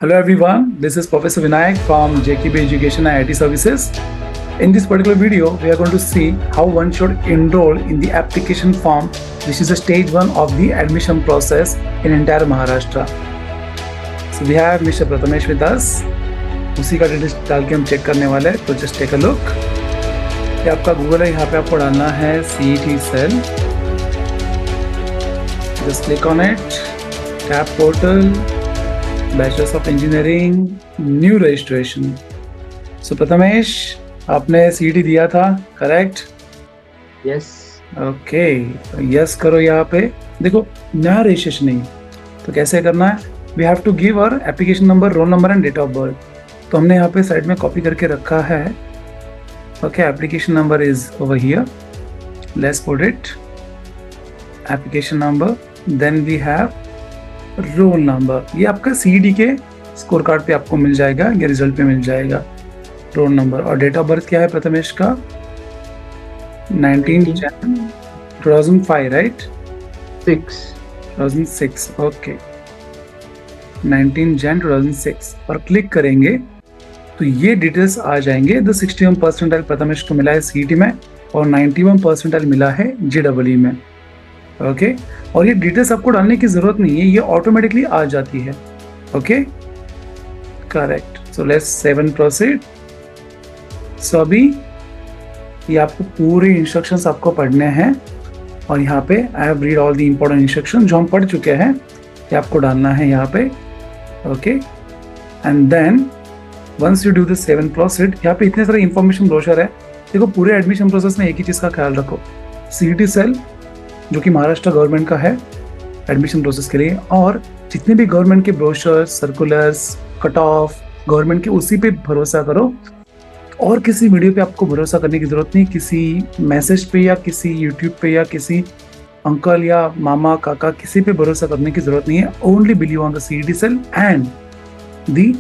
Hello everyone, this is Professor Vinayak from JKB Education and IT Services. In this particular video, we are going to see how one should enroll in the application form, which is the stage 1 of the admission process in entire Maharashtra. So we have Mr. Prathamesh with us. उसी का details डाल के हम check करने वाले हैं, तो just take a look. ये आपका गूगल है, यहाँ पे आपको डालना है CET cell. Just click on it, tap portal, bachelors of engineering, new registration. So Prathamesh, आपने CET दिया था, करेक्ट? यस. ओके, यस करो. यहाँ पे देखो नया रजिस्ट्रेशन नहीं, तो कैसे करना है? We have to give our application number, roll number and date of birth. तो हमने यहाँ पे साइड में कॉपी करके रखा है. Okay, application number is over here. Let's put it application number, then we have roll number. ये आपका CET के स्कोर कार्ड पे आपको मिल जाएगा या रिजल्ट पे मिल जाएगा रोल नंबर. और डेट ऑफ बर्थ क्या है प्रथमेश का? 19 Jan 2005, राइट? 2006. ओके, 19 Jan 2006 और क्लिक करेंगे तो ये डिटेल्स आ जाएंगे. द 61 परसेंटाइल प्रथमेश को मिला है CET में और 91 परसेंटाइल मिला है JEE में. ओके, और ये डिटेल्स आपको डालने की जरूरत नहीं है, ये ऑटोमेटिकली आ जाती है. Okay, correct. So let's save and proceed. So अभी ये आपको पूरे इंस्ट्रक्शंस आपको पढ़ने हैं और यहाँ पे I have read all the important instruction जो हम पढ़ चुके हैं, ये आपको डालना है यहाँ पे. Okay, and then once you do this save and proceed, यहाँ पे इतने सारे इंफॉर्मेशन ब्रोशर है. देखो, पूरे एडमिशन प्रोसेस में एक ही चीज़ का ख्याल रखो, CET सेल जो कि महाराष्ट्र गवर्नमेंट का है एडमिशन प्रोसेस के लिए, और जितने भी गवर्नमेंट के brochures, circulars, cut off government के, उसी पे भरोसा करो. और किसी वीडियो पे आपको भरोसा करने की जरूरत नहीं, किसी मैसेज पे या किसी यूट्यूब पे या किसी अंकल या मामा काका किसी पे भरोसा करने की जरूरत नहीं है. Only believe on the CET cell and the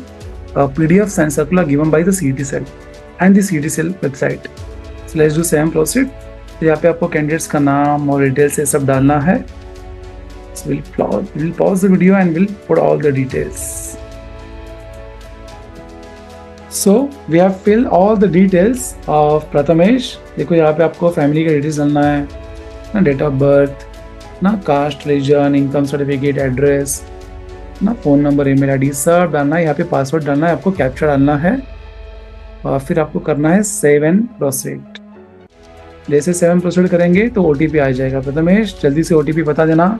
PDF and circular given by the CET cell and the CET cell website. So let's do same proceed. तो यहाँ पे आपको कैंडिडेट्स का नाम और डिटेल्स ये सब डालना है. So we'll pause the video and we'll put all the details. So we have filled all the details of Prathamesh. देखो यहाँ पे आपको फैमिली का डिटेल्स डालना है ना, डेट ऑफ बर्थ ना, caste, religion, income certificate, address ना, फोन नंबर, ईमेल आईडी सब डालना है. यहाँ पे पासवर्ड डालना है, आपको कैप्चा डालना है और फिर आपको करना है सेव एंड प्रोसीड. जैसे सेव एंड प्रोसीड करेंगे तो OTP आ जाएगा. प्रथमेश, जल्दी से OTP बता देना.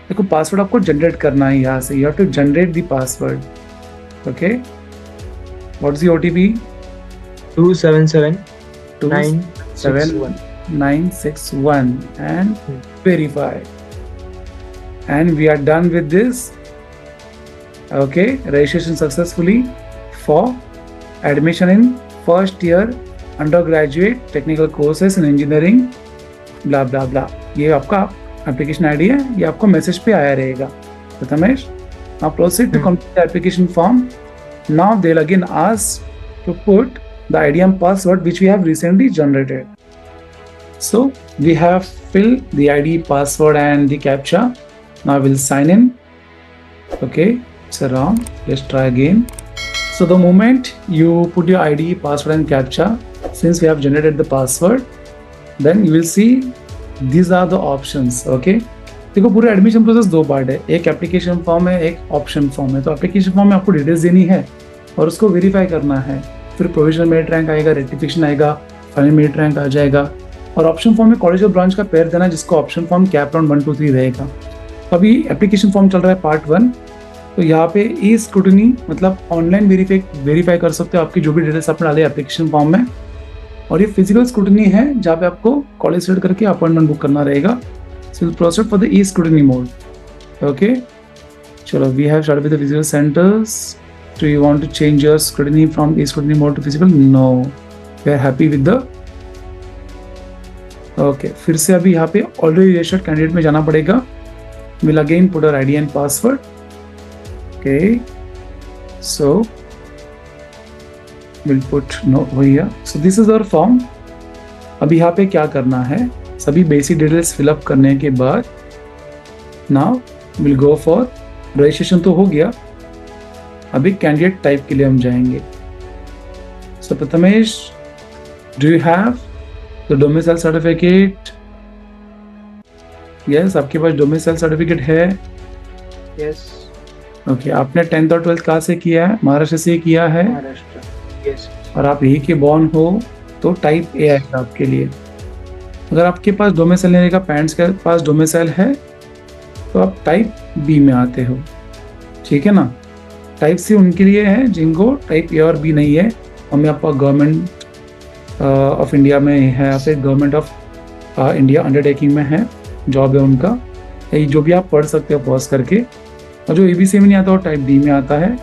देखो, पासवर्ड आपको जनरेट करना है यहाँ से. You have to generate the password. Okay, what is the OTP? 277961 and verify. And we are done with this. Okay, registration successfully for admission in first year undergraduate technical courses in engineering blah blah blah. ये आपका application ID है, ये आपको message पे आया रहेगा. Prathamesh, now proceed to complete the application form. Now they'll again ask to put the ID and password which we have recently generated. So we have filled the ID, password and the captcha. Now we'll sign in. Okay, it's wrong. Let's try again. So the moment you put your ID, password and captcha, since we have generated the password, then you will see these are the options. Okay, देखो, पूरे admission process 2 part है, एक application form है, एक option form है. तो application form में आपको डिटेल्स देनी है और उसको वेरीफाई करना है. फिर प्रोविजनल मेरिट रैंक आएगा, रेक्टिफिकेशन आएगा, फाइनल मेरिट रैंक आ जाएगा. और ऑप्शन फॉर्म में कॉलेज और ब्रांच का पेयर देना, जिसको ऑप्शन फॉर्म कैप राउंड 1 2 3 रहेगा. अभी एप्लीकेशन फॉर्म चल रहा है पार्ट 1. तो यहाँ पे ई स्क्रूटनी मतलब ऑनलाइन वेरीफाई कर सकते हो आपकी जो भी डिटेल्स आपने डाले एप्लीकेशन फॉर्म में. और ये फिजिकल स्क्रूटनी है जहाँ पे आपको कॉलेज सेलेक्ट करके अपॉइंटमेंट बुक करना रहेगा. So proceed for the e scrutiny mode. Okay, चलो, we have started with the physical centres. Do you want to change your scrutiny from e scrutiny mode to physical? No, we are happy with the. Okay, फिर से अभी यहाँ पे already registered candidate में जाना पड़ेगा. We'll again put our ID and password. Okay, so we'll put no over here. So this is our form. अभी यहाँ पे क्या करना है, सभी बेसिक डिटेल्स फिलअप करने के बाद now will go for registration तो हो गया, अभी कैंडिडेट टाइप के लिए हम जाएंगे। So Prathamesh, do you have the domicile certificate? Yes, आपके पास डोमिसाइल सर्टिफिकेट है? यस। ओके, आपने 10th और 12th कहाँ से किया है? महाराष्ट्र से किया है? महाराष्ट्र। यस। और आप यही के बॉर्न हो तो टाइप ए आएगा आपके लिए। अगर आपके पास डोमिसाइल नहीं रहेगा, पेरेंट्स के पास डोमिसाइल है, तो आप टाइप बी में आते हो, ठीक है ना। टाइप सी उनके लिए है जिनको टाइप ए और बी नहीं है। हमें आपका गवर्नमेंट ऑफ इंडिया में है या फिर गवर्नमेंट ऑफ इंडिया अंडरटेकिंग में है, जॉब है उनका, ये जो भी आप पढ़ सकते हो पॉज करके। और जो एबीसी में नहीं आता वो टाइप डी में आता है।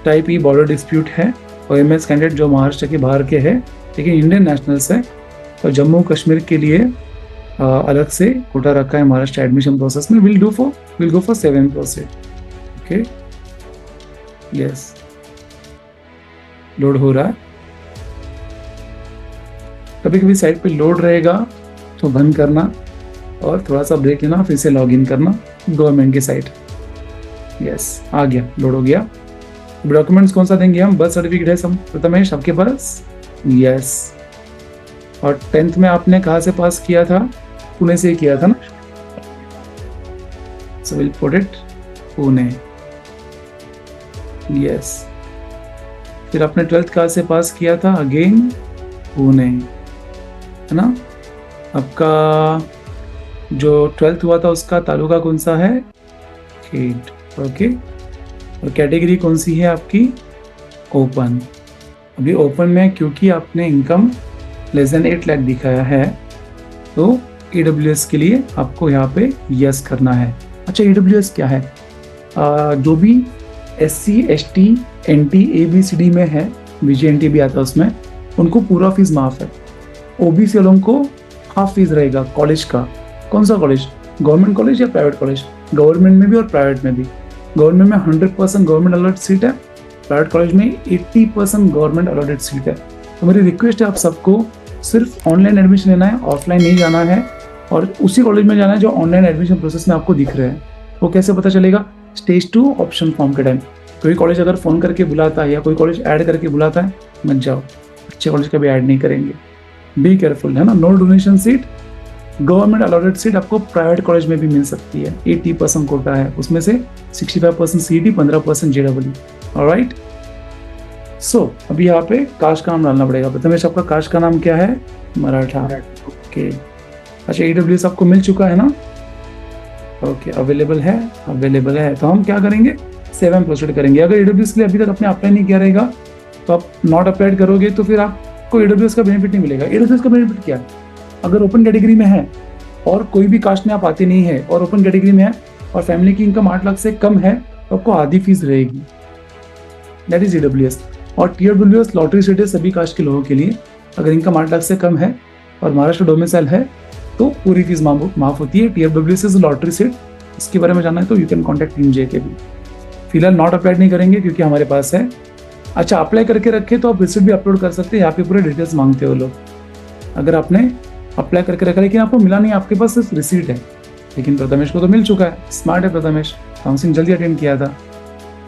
टाइप ई बॉर्डर डिस्प्यूट है, और एम एस कैंडिडेट जो महाराष्ट्र के बाहर के है लेकिन इंडियन नेशनल्स है, और जम्मू कश्मीर के लिए अलग से कोटा रखा है महाराष्ट्र एडमिशन प्रोसेस में। Will go for 7%। Okay, yes, load हो रहा है। कभी कभी साइट पे लोड रहेगा तो बंद करना और थोड़ा सा ब्रेक लेना, फिर से लॉग इन करना गवर्नमेंट की साइट। यस, आ गया, लोड हो गया। डॉक्यूमेंट्स कौन सा देंगे हम? बर्थ सर्टिफिकेट है सब प्रथमेश आपके पास? यस। और 10th में आपने कहाँ से पास किया था? पुणे से किया था ना? So will put it Pune. Yes. फिर आपने 12th कहाँ से पास किया था? अगेन पुणे, है ना। आपका जो 12th हुआ था उसका तालुका कौन सा है? खेड। ओके, और कैटेगरी कौन सी है आपकी? ओपन। अभी ओपन में क्योंकि आपने इनकम लेस देन 8 लाख दिखाया है तो EWS के लिए आपको यहाँ पे यस करना है। अच्छा, EWS क्या है? जो भी SC ST NT ABCD में है, VJNT भी आता है उसमें, उनको पूरा फीस माफ है। OBC वालों को हाफ फीस रहेगा कॉलेज का। कौन सा कॉलेज? गवर्नमेंट कॉलेज या प्राइवेट कॉलेज? गवर्नमेंट में भी और प्राइवेट में भी। गवर्नमेंट में 100% गवर्नमेंट अलॉटेड सीट है, प्राइवेट कॉलेज में 80% गवर्नमेंट अलॉटेड सीट है। तो मेरी रिक्वेस्ट है आप सबको सिर्फ ऑनलाइन एडमिशन लेना है, ऑफलाइन नहीं जाना है, और उसी कॉलेज में जाना है जो ऑनलाइन एडमिशन प्रोसेस में आपको दिख रहे हैं। वो कैसे पता चलेगा? स्टेज 2 ऑप्शन फॉर्म के टाइम कोई कॉलेज अगर फ़ोन करके बुलाता है या कोई कॉलेज ऐड करके बुलाता है, मत जाओ, अच्छे कॉलेज कभी ऐड नहीं करेंगे। बी केयरफुल, है ना। No donation seat, government allotted seat आपको प्राइवेट कॉलेज में भी मिल सकती है। 80% कोटा है, उसमें से 65% CET, 15% JEE। ऑलराइट, सो अभी यहाँ पे कास्ट का नाम डालना पड़ेगा। प्रथमेश, आपका कास्ट का नाम क्या है? मराठा। ओके, अच्छा, EWS आपको मिल चुका है ना? ओके, अवेलेबल है। तो हम क्या करेंगे? 7 प्रोसीड करेंगे। अगर EWS के लिए अभी तक आपने अप्लाई नहीं किया रहेगा तो आप नॉट अप्लाइड करोगे तो फिर आपको EWS का बेनिफिट नहीं मिलेगा। EWS का बेनिफिट क्या है? अगर ओपन कैटेगरी में है और कोई भी कास्ट में आप आते नहीं है और ओपन कैटेगरी में है और फैमिली की इनकम 8 लाख से कम है तो आपको आधी फीस रहेगी, दैट इज EWS। और TWS लॉटरी सीट है सभी कास्ट के लोगों के लिए। अगर इनकम 8 लाख से कम है और महाराष्ट्र डोमिसाइल है तो पूरी फीस माफ होती है। TWS इज लॉटरी सीट, इसके बारे में जानना है तो you can contact team JK भी। फिलहाल नॉट अप्लाइड नहीं करेंगे क्योंकि हमारे पास है। अच्छा, अप्लाई करके रखे तो आप रिसिप्ट भी अपलोड कर सकते हैं, यहाँ पे पूरे डिटेल्स मांगते हो लोग। अगर आपने अप्लाई करके रखा लेकिन आपको मिला नहीं, आपके पास सिर्फ रिसीट है, लेकिन प्रथमेश को तो मिल चुका है। स्मार्ट है प्रथमेश, काउंसलिंग जल्दी अटेंड किया था,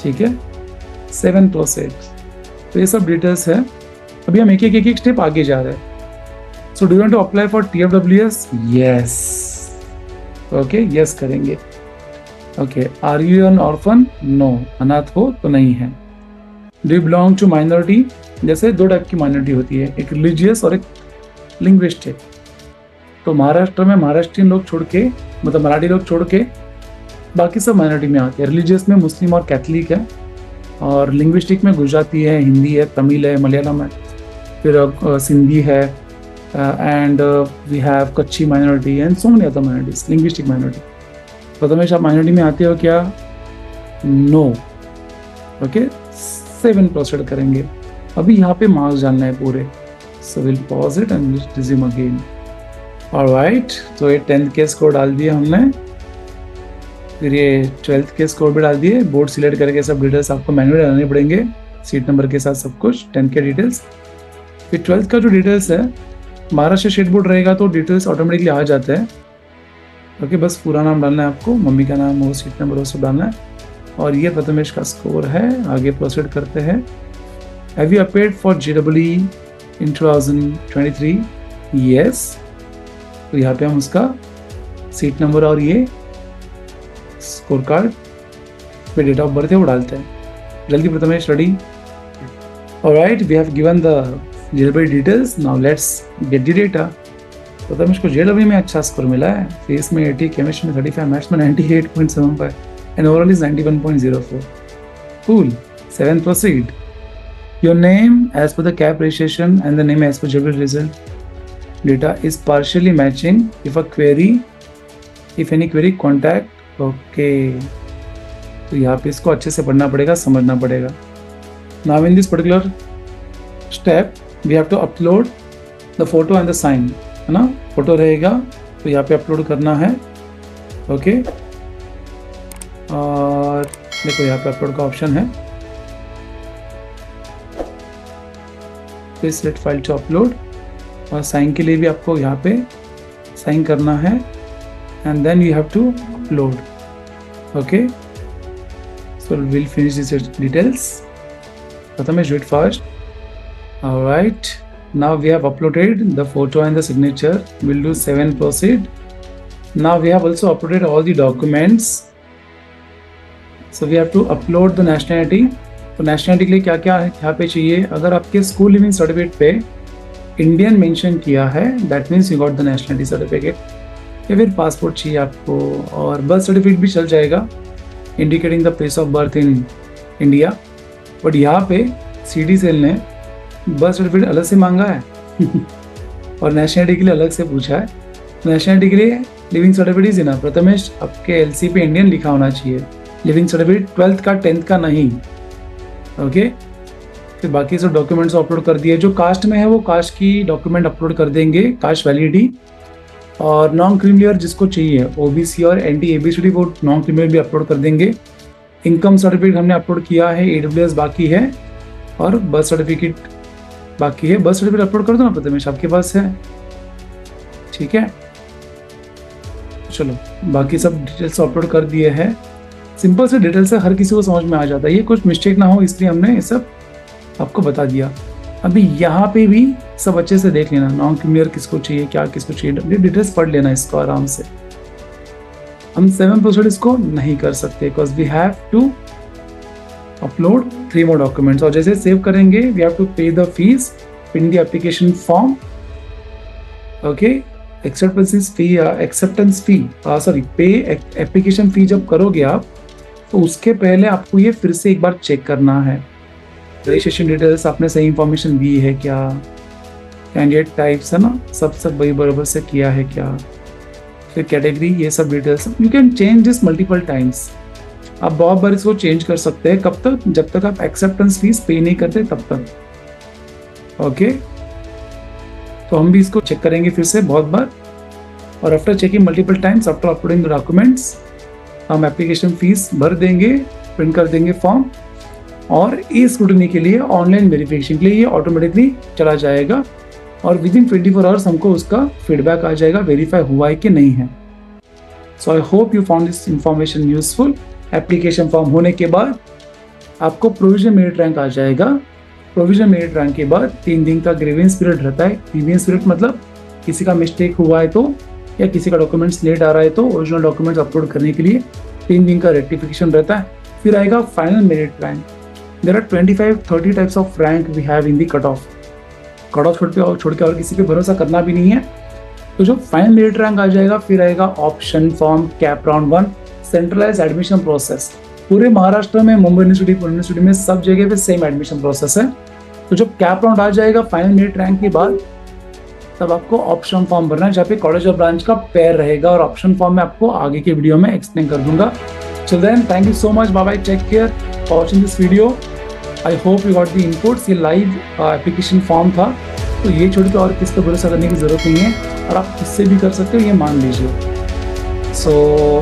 ठीक है। 7%। तो ये सब डिटेल्स है। अभी हम एक स्टेप आगे जा रहे हैं। So do you want to apply for TWS? Yes. Okay, yes करेंगे। Okay, are you an orphan? No, अनाथ हो तो नहीं है। Do you belong to minority? जैसे 2 टाइप की माइनॉरिटी होती है, एक रिलीजियस और एक लिंग्विस्टिक। तो महाराष्ट्र में महाराष्ट्रियन लोग छोड़ के, मतलब मराठी लोग छोड़ के बाकी सब माइनॉरिटी में आते हैं। रिलीजियस में मुस्लिम और कैथलिक है, और लिंग्विस्टिक में गुजराती है, हिंदी है, तमिल है, मलयालम है, फिर सिंधी है, एंड वी हैव कच्ची minority and so many other minorities, linguistic minority. Prathamesh, आप माइनॉरिटी में आते हो क्या? नो। ओके, 7 प्रोसीड करेंगे। अभी यहाँ पे मार्क्स डालना है पूरे। So will pause it and resume again. Alright, तो ये 10th के स्कोर डाल दिए हमने, फिर ये 12th के स्कोर भी डाल दिए। बोर्ड सिलेक्ट करके सब डिटेल्स आपको मैनुअली डालने पड़ेंगे, सीट नंबर के साथ सब कुछ, 10th के डिटेल्स। फिर 12th का जो डिटेल्स है, महाराष्ट्र स्टेट बोर्ड रहेगा तो डिटेल्स ऑटोमेटिकली आ जाते हैं। ओके, बस पूरा नाम डालना है आपको, मम्मी का नाम, वो सीट नंबर, वो सब डालना है। और ये प्रथमेश का स्कोर है। आगे प्रोसीड करते हैं। Have you appeared for JEE in 2023? Yes. तो यहाँ पे हम उसका सीट नंबर और ये स्कोर कार्ड पे डेट ऑफ बर्थ है वो डालते हैं। जल्दी Prathamesh, ready? Alright, we have given the JEE details, now let's get the data. Prathamesh को JEE में अच्छा स्कोर मिला है। फिजिक्स में 80, केमिस्ट्री में 35, मैथ्स में 98.75 and overall is 91.04. Cool. 7th, proceed. Your name as per the cap registration and the name as per JEE result data is partially matching if any query contact. Okay. तो यहाँ पे इसको अच्छे से पढ़ना पड़ेगा, समझना पड़ेगा। Now in this particular step we have to upload the photo and the sign, है ना? फोटो रहेगा तो यहाँ पे अपलोड करना है। ओके, और देखो यहाँ पे अपलोड का ऑप्शन है। Please select file to upload, और साइन के लिए भी आपको यहाँ पे साइन करना है and then you have to upload. Okay, so will finish this details. Prathamesh, do it fast. Alright, now we have uploaded the photo and the signature. We'll do 7, proceed. Now we have also uploaded all the documents, so we have to upload the nationality. तो nationality के लिए क्या क्या है यहाँ पे चाहिए? अगर आपके स्कूल लिविंग सर्टिफिकेट पे इंडियन मेंशन किया है, that means you got the nationality certificate. या फिर पासपोर्ट चाहिए आपको, और बर्थ सर्टिफिकेट भी चल जाएगा, indicating the place of birth in India. But यहाँ पे CD सेल ने बर्थ सर्टिफिकेट अलग से मांगा है और नेशनलिटी के लिए अलग से पूछा है। नेशनलिटी के लिए leaving certificate is enough. Prathamesh, आपके LC पे इंडियन लिखा होना चाहिए, लिविंग सर्टिफिकेट 12th का 10th का नहीं। ओके, फिर बाकी सब डॉक्यूमेंट्स अपलोड कर दिए। जो कास्ट में है वो कास्ट की डॉक्यूमेंट अपलोड कर देंगे, कास्ट वैलिडिटी। और नॉन क्रीमिलियर जिसको चाहिए, OBC और NT-ABCD, वो नॉन क्रीमिलियर भी अपलोड कर देंगे। इनकम सर्टिफिकेट हमने अपलोड किया है, AWS बाकी है, और बर्थ सर्टिफिकेट बाकी है। बर्थ सर्टिफिकेट अपलोड कर दो ना प्रथमेश, आपके पास है? ठीक है, चलो बाकी सब डिटेल्स अपलोड कर दिए हैं। सिंपल से डिटेल्स से हर किसी को समझ में आ जाता है, ये कुछ मिस्टेक ना हो इसलिए हमने ये सब आपको बता दिया। अभी यहाँ पे भी सब अच्छे से देख लेना, नॉन क्रीमिलियर किसको चाहिए, क्या किसको चाहिए, डिटेल्स पढ़ लेना इसको आराम से। हम 7% इसको नहीं कर सकते because we have to upload 3 more documents। और जैसे सेव करेंगे we have to pay the fees in the application form. Okay, acceptance fee sorry pay application fee जब करोगे आप, तो उसके पहले आपको ये फिर से एक बार चेक करना है, रजिस्ट्रेशन डिटेल्स आपने सही इंफॉर्मेशन दी है क्या, कैंडिडेट टाइप्स है ना, सब वही बराबर से किया है क्या, फिर कैटेगरी, ये सब details. You can change this multiple times. आप बहुत बार इसको चेंज कर सकते हैं। कब तक? जब तक आप एक्सेप्टेंस फीस पे नहीं करते तब तक। ओके, तो हम भी इसको चेक करेंगे फिर से बहुत बार। और after checking multiple times, after uploading the documents, हम एप्लीकेशन फीस भर देंगे, प्रिंट कर देंगे फॉर्म, और ई स्क्रूटनी के लिए, ऑनलाइन वेरिफिकेशन के लिए ये ऑटोमेटिकली चला जाएगा, और विद इन 24 आवर्स हमको उसका फीडबैक आ जाएगा वेरीफाई हुआ है कि नहीं है। So I hope you found this information useful. Application form होने के बाद आपको प्रोविजनल मेरिट रैंक आ जाएगा। प्रोविजनल मेरिट रैंक के बाद 3 दिन का ग्रीवेंस पीरियड रहता है। ग्रीवेंस पीरियड मतलब किसी का मिस्टेक हुआ है तो, या किसी का डॉक्यूमेंट्स लेट आ रहा है तो ओरिजिनल डॉक्यूमेंट्स अपलोड करने के लिए 3 दिन का रेक्टिफिकेशन रहता है। फिर आएगा final merit rank. There are 25-30 types of rank we have in the cut off. Cut off छोड़ के और किसी पे भरोसा करना भी नहीं है। तो जो फाइनल मेरिट रैंक आ जाएगा, फिर आएगा option form, cap round 1, centralize admission process. पूरे महाराष्ट्र में, मुंबई यूनिवर्सिटी, पुणे यूनिवर्सिटी में सब जगह पे सेम एडमिशन प्रोसेस है। तो जब कैप राउंड आ जाएगा फाइनल मेरिट रैंक के बाद, तब आपको ऑप्शन फॉर्म भरना है, जहाँ पे कॉलेज और ब्रांच का पेयर रहेगा, और ऑप्शन फॉर्म में आपको आगे के वीडियो में एक्सप्लेन कर दूंगा। Till then, thank you so much. Bye bye. Take care for watching this video. I hope you got the inputs. ये लाइव एप्लीकेशन फॉर्म था, तो ये छोड़ के और किस पर भरोसा करने की जरूरत नहीं है, और आप किससे भी कर सकते हो, ये मान लीजिए। सो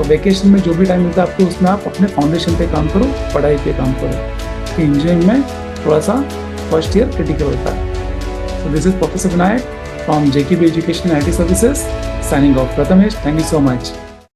वेकेशन में जो भी टाइम मिलता है आपको, उसमें आप अपने फाउंडेशन पे काम करो, पढ़ाई पे काम करो। इंजीनियरिंग में थोड़ा सा फर्स्ट ईयर क्रिटिकल होता है। So this is professor Vinayak from JKB education IT services, signing off. Prathamesh, thank you so much.